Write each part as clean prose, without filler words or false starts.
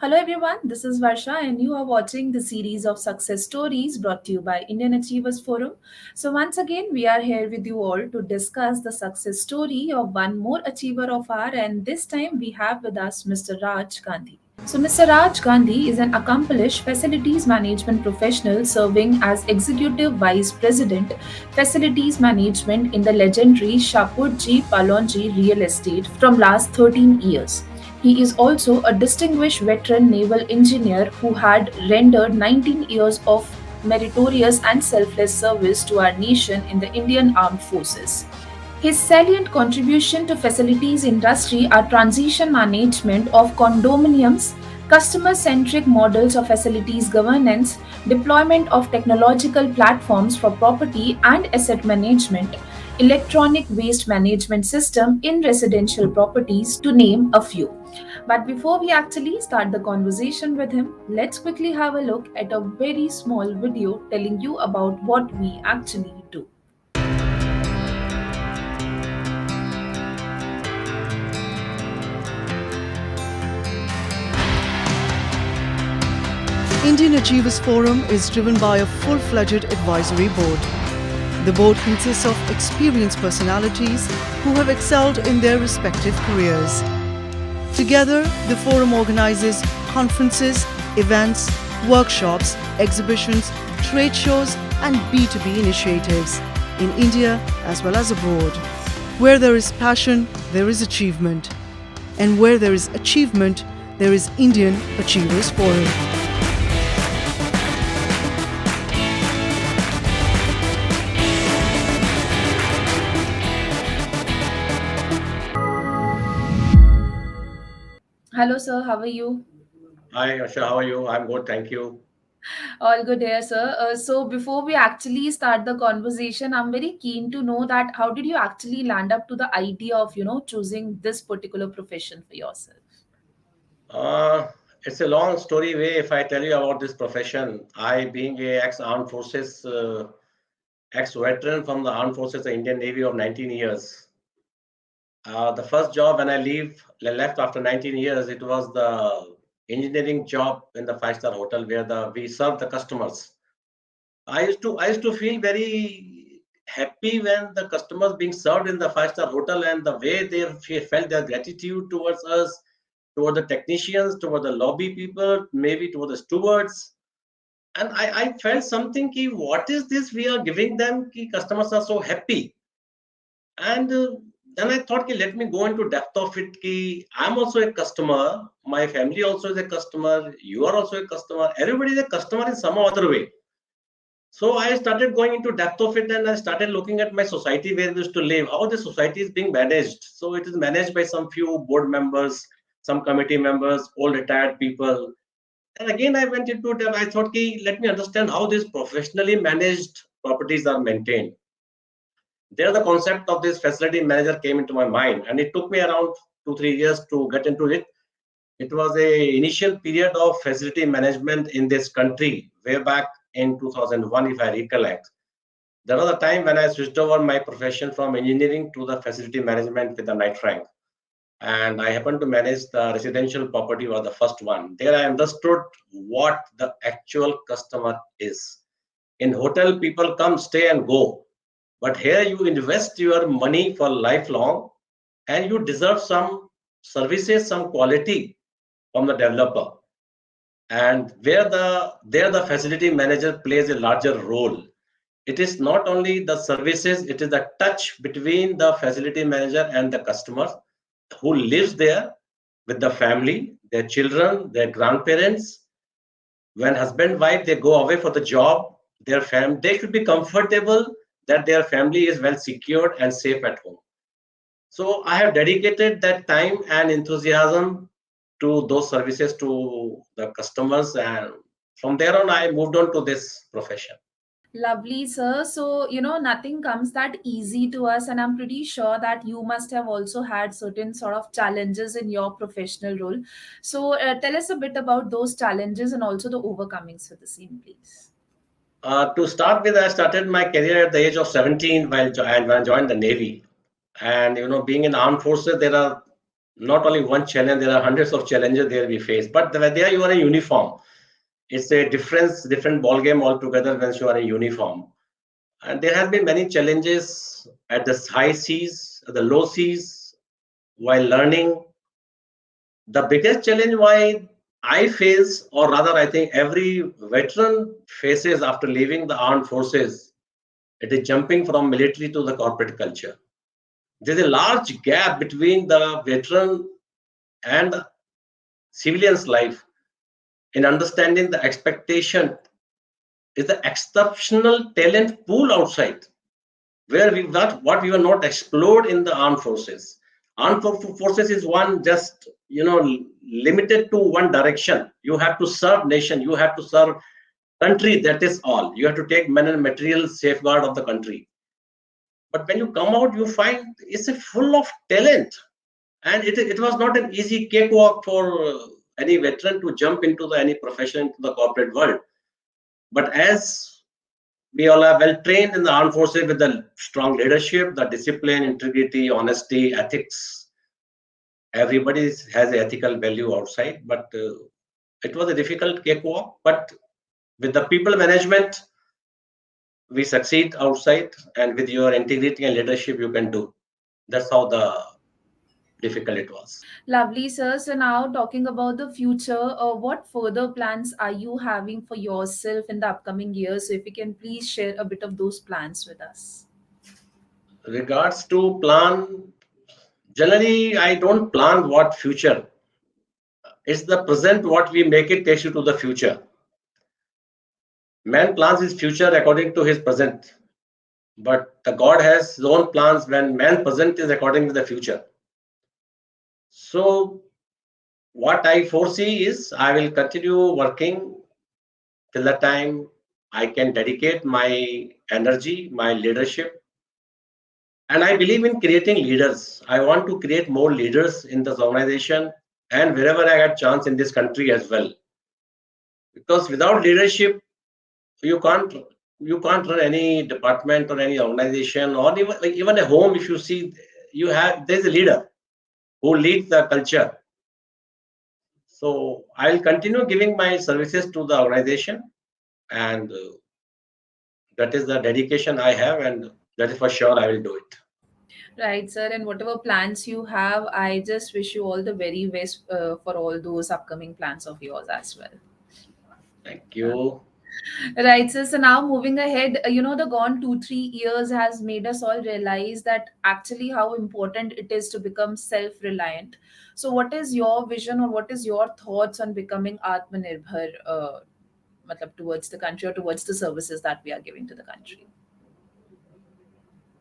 Hello everyone, this is Varsha and you are watching the series of success stories brought to you by Indian Achievers Forum. So once again, we are here with you all to discuss the success story of one more achiever of our, and this time we have with us Mr. Raj Gandhi. So Mr. Raj Gandhi is an accomplished facilities management professional serving as Executive Vice President, Facilities Management in the legendary Shapurji Palonji Real Estate from last 13 years. He is also a distinguished veteran naval engineer who had rendered 19 years of meritorious and selfless service to our nation in the Indian Armed Forces. His salient contribution to facilities industry are transition management of condominiums, customer-centric models of facilities governance, deployment of technological platforms for property and asset management, electronic waste management system in residential properties to name a few. But before we actually start the conversation with him, let's quickly have a look at a very small video telling you about what we actually do. Indian Achievers Forum is driven by a full-fledged advisory board. The board consists of experienced personalities who have excelled in their respective careers. Together, the forum organizes conferences, events, workshops, exhibitions, trade shows, and B2B initiatives in India as well as abroad. Where there is passion, there is achievement. And where there is achievement, there is Indian Achievers Forum. Hello, sir. How are you? Hi, Asha, how are you? I'm good, thank you. All good here, sir. So before we actually start the conversation, I'm very keen to know that how did you actually land up to the idea of choosing this particular profession for yourself? Uh, it's a long story way if I tell you about this profession. I, being a ex-armed forces, ex-veteran from the armed forces, the Indian Navy of 19 years. The first job when left after 19 years, it was the engineering job in the five-star hotel where we serve the customers. I used to feel very happy when the customers being served in the five-star hotel and the way felt their gratitude towards us, toward the technicians, toward the lobby people, maybe toward the stewards. And I felt something ki, what is this we are giving them? Ki customers are so happy. And then I thought, ki, let me go into depth of it. Ki I'm also a customer. My family also is a customer. You are also a customer. Everybody is a customer in some other way. So I started going into depth of it and I started looking at my society where we used to live, how the society is being managed. So it is managed by some few board members, some committee members, all retired people. And again, I went into depth. I thought, okay, let me understand how these professionally managed properties are maintained. There, the concept of this facility manager came into my mind, and it took me around 2 3 years to get into it. It was a initial period of facility management in this country way back in 2001, if I recollect. There was a time when I switched over my profession from engineering to the facility management with the night rank. And I happened to manage the residential property was the first one. There I understood what the actual customer is. In hotel, people come, stay and go. But here you invest your money for lifelong and you deserve some services, some quality from the developer. And there the facility manager plays a larger role. It is not only the services, it is the touch between the facility manager and the customer who lives there with the family, their children, their grandparents. When husband, wife, they go away for the job, they should be comfortable that their family is well secured and safe at home. So I have dedicated that time and enthusiasm to those services to the customers, and from there on, I moved on to this profession. Lovely, sir. So, nothing comes that easy to us, and I'm pretty sure that you must have also had certain sort of challenges in your professional role. So, tell us a bit about those challenges and also the overcomings for the same, please. To start with, I started my career at the age of 17 when I joined the Navy. And being in armed forces, there are not only one challenge, there are hundreds of challenges there we face. But there you are in uniform. It's a different ball game altogether when you are in uniform. And there have been many challenges at the high seas, at the low seas, while learning. The biggest challenge why I face, or rather, I think every veteran faces after leaving the armed forces, it is jumping from military to the corporate culture. There's a large gap between the veteran and civilian's life in understanding the expectation is the exceptional talent pool outside where we not what we were not explored in the armed forces. Forces is one just limited to one direction. You have to serve nation, you have to serve country, that is all. You have to take men and material safeguard of the country. But when you come out, you find it's a full of talent, and it was not an easy cakewalk for any veteran to jump into any profession, into the corporate world. But as we all are well trained in the armed forces with the strong leadership, the discipline, integrity, honesty, ethics, everybody has an ethical value outside. But it was a difficult cakewalk. But with the people management, we succeed outside, and with your integrity and leadership, you can do. That's how the difficult it was. Lovely, sir. So now talking about the future, what further plans are you having for yourself in the upcoming years? So if you can please share a bit of those plans with us. Regards to plan, generally I don't plan what future. It's the present what we make it takes you to the future. Man plans his future according to his present, but the God has his own plans when man present is according to the future. So what I foresee is I will continue working till the time I can dedicate my energy, my leadership. And I believe in creating leaders. I want to create more leaders in this organization and wherever I get chance in this country as well. Because without leadership, you can't you can't run any department or any organization or even a home. If you see, there's a leader who leads the culture. So I'll continue giving my services to the organization, and that is the dedication I have, and that is for sure I will do it. Right, sir. And whatever plans you have, I just wish you all the very best for all those upcoming plans of yours as well. Thank you. Right, sir. So now moving ahead, the gone 2, 3 years has made us all realize that actually how important it is to become self-reliant. So, what is your vision or what is your thoughts on becoming Atmanirbhar, matlab, towards the country or towards the services that we are giving to the country?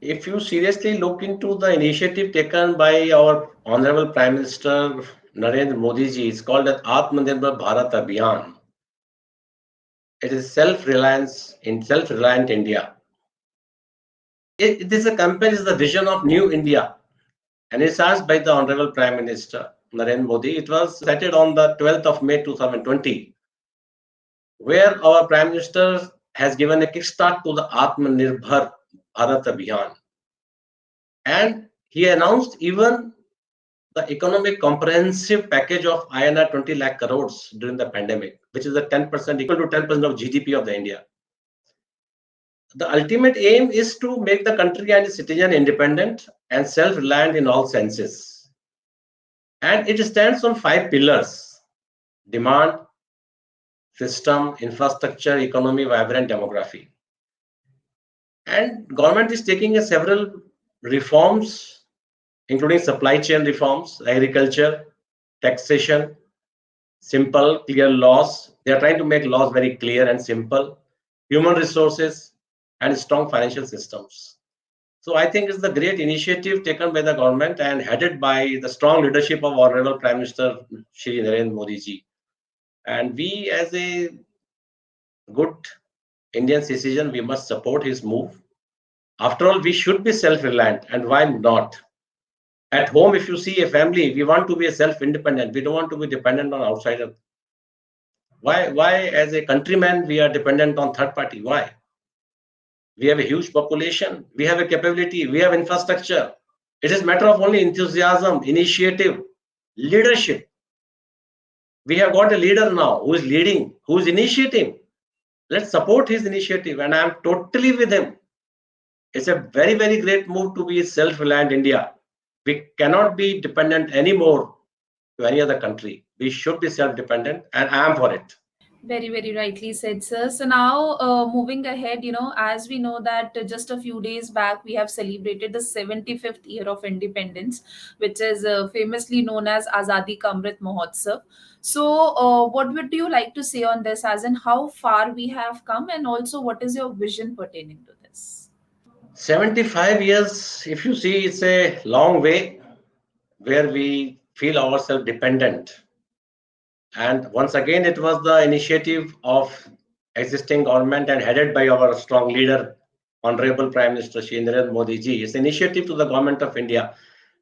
If you seriously look into the initiative taken by our Honorable Prime Minister Narendra Modi ji, it's called as Atmanirbhar Bharat Abhiyan. It is self-reliant India. It is a campaign, is the vision of New India, and it's asked by the Honorable Prime Minister Narendra Modi. It was started on the 12th of May 2020, where our Prime Minister has given a kickstart to the Atmanirbhar Bharat Abhiyan. And he announced even the economic comprehensive package of INR 20 lakh crores during the pandemic, which is the 10% equal to 10% of GDP of the India. The ultimate aim is to make the country and its citizen independent and self-reliant in all senses. And it stands on 5 pillars: demand, system, infrastructure, economy, vibrant demography. And government is taking several reforms, including supply chain reforms, agriculture, taxation, simple, clear laws. They are trying to make laws very clear and simple, human resources, and strong financial systems. So I think it's the great initiative taken by the government and headed by the strong leadership of Honorable Prime Minister Shri Narendra Modi ji. And we, as a good Indian citizen, we must support his move. After all, we should be self-reliant, and why not? At home, if you see a family, we want to be a self-independent. We don't want to be dependent on outsider. Why, as a countryman, we are dependent on third party? Why? We have a huge population. We have a capability. We have infrastructure. It is matter of only enthusiasm, initiative. Leadership. We have got a leader now who is leading, who is initiating. Let's support his initiative, and I am totally with him. It's a very, very great move to be self-reliant India. We cannot be dependent anymore to any other country. We should be self-dependent, and I am for it. Very, very rightly said, sir. So now, moving ahead, as we know that just a few days back we have celebrated the 75th year of independence, which is famously known as Azadi Ka Amrit Mahotsav. So, what would you like to say on this, as in how far we have come, and also what is your vision pertaining to this? 75 years, if you see, it's a long way where we feel ourselves dependent. And once again, it was the initiative of existing government and headed by our strong leader, Honorable Prime Minister Shri Narendra Modi ji. It's an initiative to the government of India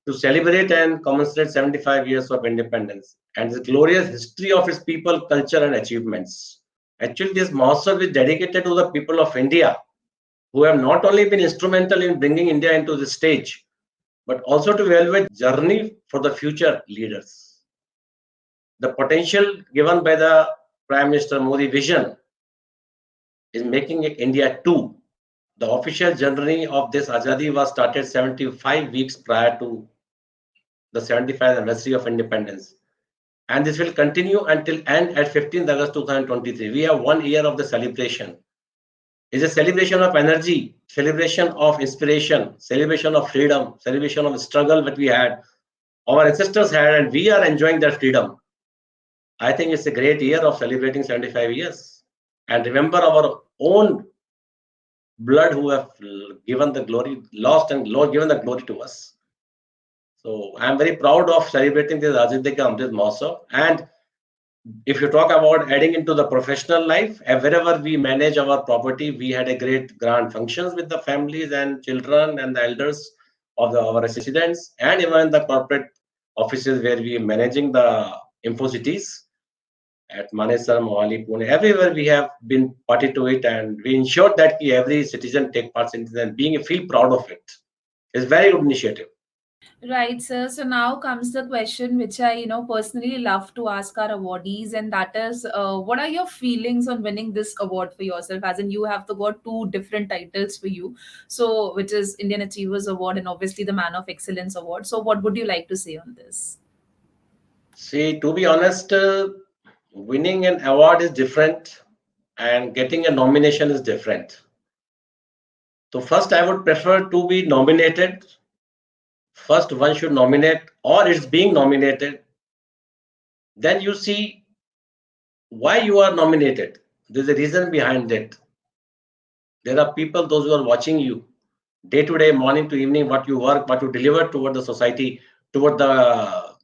to celebrate and commemorate 75 years of independence and the glorious history of its people, culture, and achievements. Actually, this Mahotsav is dedicated to the people of India who have not only been instrumental in bringing India into this stage, but also to evaluate journey for the future leaders. The potential given by the Prime Minister Modi vision is making it India 2. The official journey of this Azadi was started 75 weeks prior to the 75th anniversary of independence. And this will continue until end at 15th August 2023. We have 1 year of the celebration. It's a celebration of energy, celebration of inspiration, celebration of freedom, celebration of struggle that we had, our ancestors had, and we are enjoying that freedom. I think it's a great year of celebrating 75 years. And remember our own blood who have given the glory, lost and given the glory to us. So I'm very proud of celebrating this Azadi Ka Amrit Mahotsav. And if you talk about adding into the professional life, wherever we manage our property, we had a great grand functions with the families and children and the elders of our residents, and even the corporate offices where we are managing the info cities at Manesar, Mohali, Pune, everywhere we have been party to it, and we ensured that every citizen take part in it and being feel proud of it. It's a very good initiative. Right, sir. So now comes the question which I, personally love to ask our awardees, and that is, what are your feelings on winning this award for yourself? As in, you have got two different titles for you, so which is Indian Achievers Award and obviously the Man of Excellence Award. So, what would you like to say on this? See, to be honest, winning an award is different and getting a nomination is different. So first, I would prefer to be nominated. First, one should nominate, or it's being nominated. Then you see why you are nominated. There's a reason behind it. There are people, those who are watching you day to day, morning to evening, what you work, what you deliver toward the society, toward the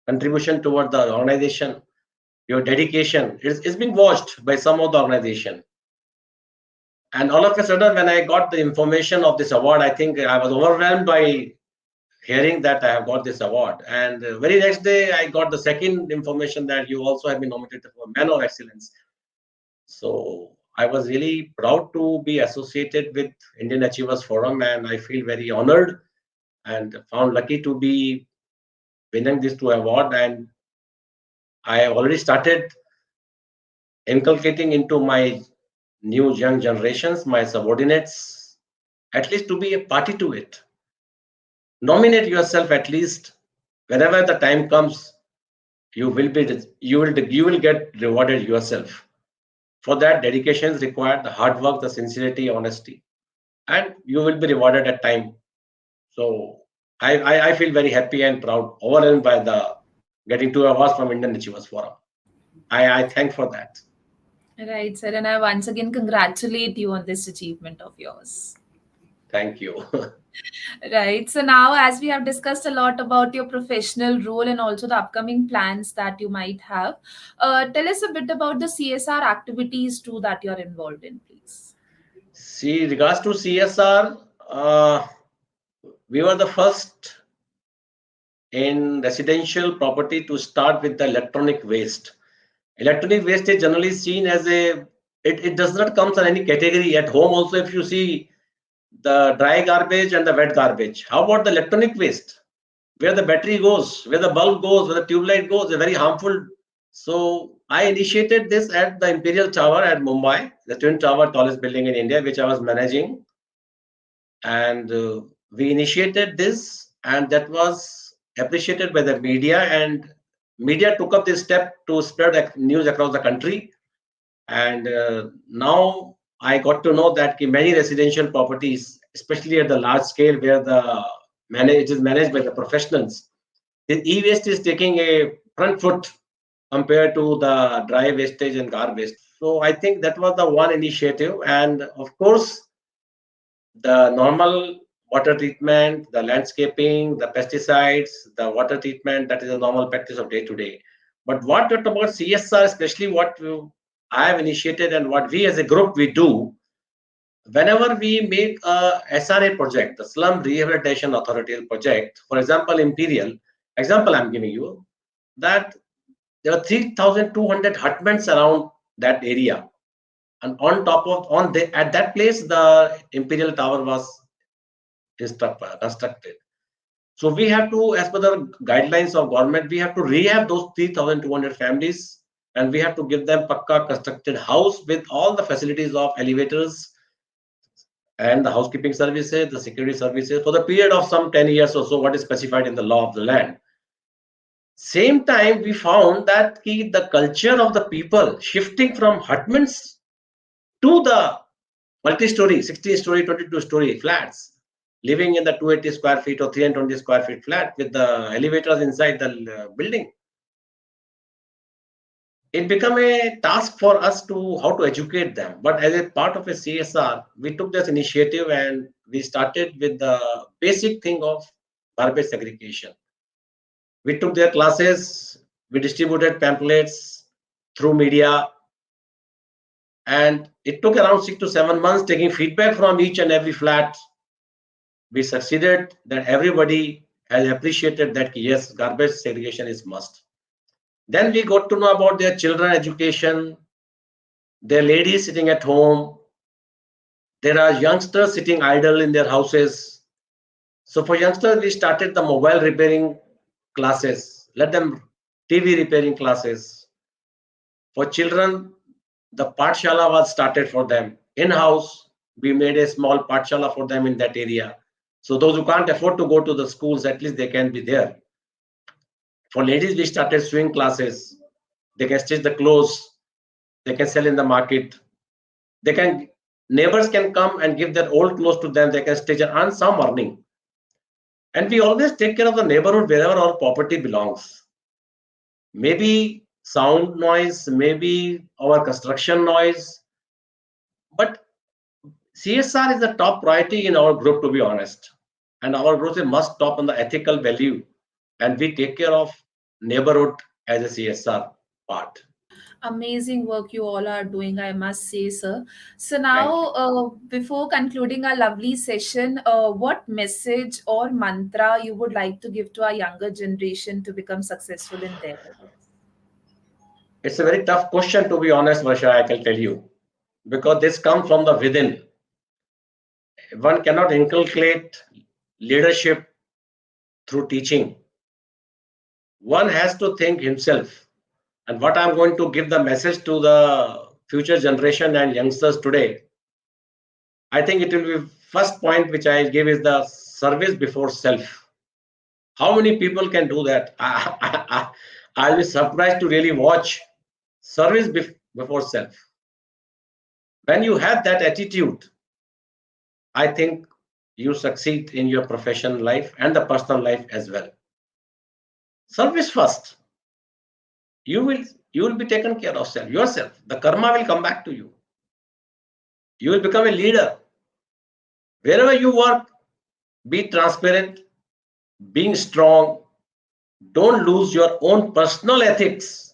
contribution toward the organization, your dedication is being watched by some of the organization. And all of a sudden, when I got the information of this award, I think I was overwhelmed by hearing that I have got this award. And very next day, I got the second information that you also have been nominated for Man of Excellence. So I was really proud to be associated with Indian Achievers Forum, and I feel very honored and found lucky to be winning this two award. And I have already started inculcating into my new young generations, my subordinates, at least to be a party to it. Nominate yourself at least whenever the time comes. You will get rewarded yourself. For that, dedication is required, the hard work, the sincerity, honesty, and you will be rewarded at time. So I feel very happy and proud, overwhelmed by the getting two awards from Indian Achievers Forum. I thank for that. Right, sir. And I once again congratulate you on this achievement of yours. Thank you. Right. So now, as we have discussed a lot about your professional role and also the upcoming plans that you might have, tell us a bit about the CSR activities too that you're involved in, please. See, regards to CSR, we were the first in residential property to start with the electronic waste. Electronic waste is generally seen as it does not come in any category. At home also, if you see the dry garbage and the wet garbage, how about the electronic waste? where the battery goes, where the bulb goes, where the tube light goes, they're very harmful. So I initiated this at the Imperial Tower at Mumbai, the twin tower tallest building in India, which I was managing. And we initiated this, and that was appreciated by the media. And media took up this step to spread news across the country. And now I got to know that many residential properties, especially at the large scale where it is managed by the professionals, the e-waste is taking a front foot compared to the dry wastage and garbage. So I think that was the one initiative. And of course, the normal water treatment, the landscaping, the pesticides, the water treatment, that is a normal practice of day to day. But what about CSR, especially I have initiated and what we as a group we do, whenever we make a SRA project, the Slum Rehabilitation Authority project, for example, Imperial, example I'm giving you, that there are 3,200 hutments around that area. And on top of, at that place, the Imperial Tower was constructed. So we have to, as per the guidelines of government, we have to rehab those 3,200 families, and we have to give them pakka constructed house with all the facilities of elevators and the housekeeping services, the security services for the period of some 10 years or so, what is specified in the law of the land. Same time, we found that the culture of the people shifting from hutments to the multi-story, 16-story, 22-story flats, living in the 280 square feet or 320 square feet flat with the elevators inside the building. It became a task for us to how to educate them. But as a part of a CSR, we took this initiative and we started with the basic thing of garbage segregation. We took their classes, we distributed pamphlets through media, and it took around 6 to 7 months taking feedback from each and every flat. We succeeded that everybody has appreciated that yes, garbage segregation is must. Then we got to know about their children education, their ladies sitting at home. There are youngsters sitting idle in their houses. So for youngsters, we started the mobile repairing classes, let them TV repairing classes. For children, the Pathshala was started for them. In-house, we made a small Pathshala for them in that area. So those who can't afford to go to the schools, at least they can be there. For ladies, we started sewing classes. They can stitch the clothes. They can sell in the market. Neighbors can come and give their old clothes to them. They can stitch and earn some earning. And we always take care of the neighborhood wherever our property belongs. Maybe sound noise, maybe our construction noise. But CSR is the top priority in our group, to be honest. And our group is must top on the ethical value. And we take care of neighborhood as a CSR part. Amazing work you all are doing, I must say, sir. So Thank now, you. before concluding our lovely session, what message or mantra you would like to give to our younger generation to become successful in their lives? It's a very tough question, to be honest, Varsha, I can tell you, because this comes from the within. One cannot inculcate leadership through teaching. One has to think himself. And what I'm going to give the message to the future generation and youngsters today, I think it will be first point which I give is the service before self. How many people can do that? I'll be surprised to really watch service before self. When you have that attitude, I think you succeed in your professional life and the personal life as well. Service first. You will be taken care of yourself. The karma will come back to you. You will become a leader. Wherever you work, be transparent, being strong. Don't lose your own personal ethics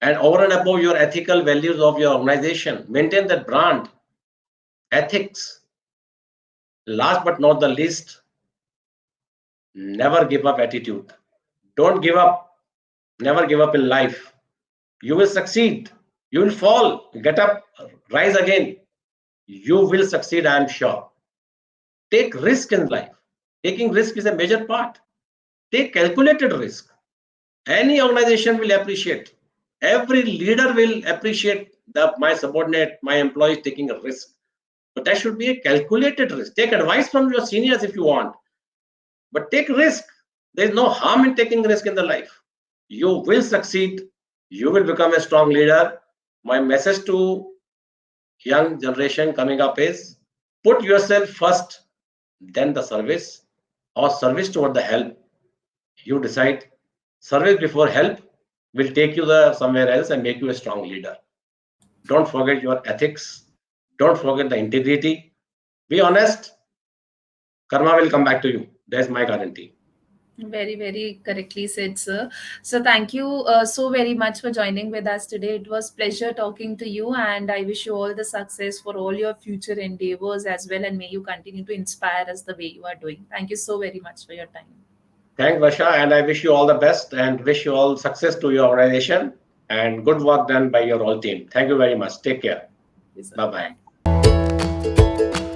and over and above your ethical values of your organization. Maintain that brand, ethics. Last but not the least, never give up attitude. Don't give up. Never give up in life. You will succeed. You will fall. Get up. Rise again. You will succeed, I am sure. Take risk in life. Taking risk is a major part. Take calculated risk. Any organization will appreciate. Every leader will appreciate my subordinate, my employees taking a risk. But that should be a calculated risk. Take advice from your seniors if you want, but take risk. There is no harm in taking risk in the life. You will succeed. You will become a strong leader. My message to young generation coming up is put yourself first, then the service, or service toward the help. You decide. Service before help will take you somewhere else and make you a strong leader. Don't forget your ethics. Don't forget the integrity. Be honest. Karma will come back to you. That's my guarantee. Very, very correctly said, sir. So thank you so very much for joining with us today. It was pleasure talking to you, and I wish you all the success for all your future endeavors as well. And may you continue to inspire us the way you are doing. Thank you so very much for your time. Thanks, Vasha, and I wish you all the best and wish you all success to your organization and good work done by your whole team. Thank you very much. Take care. Yes, sir. Bye bye. Bye.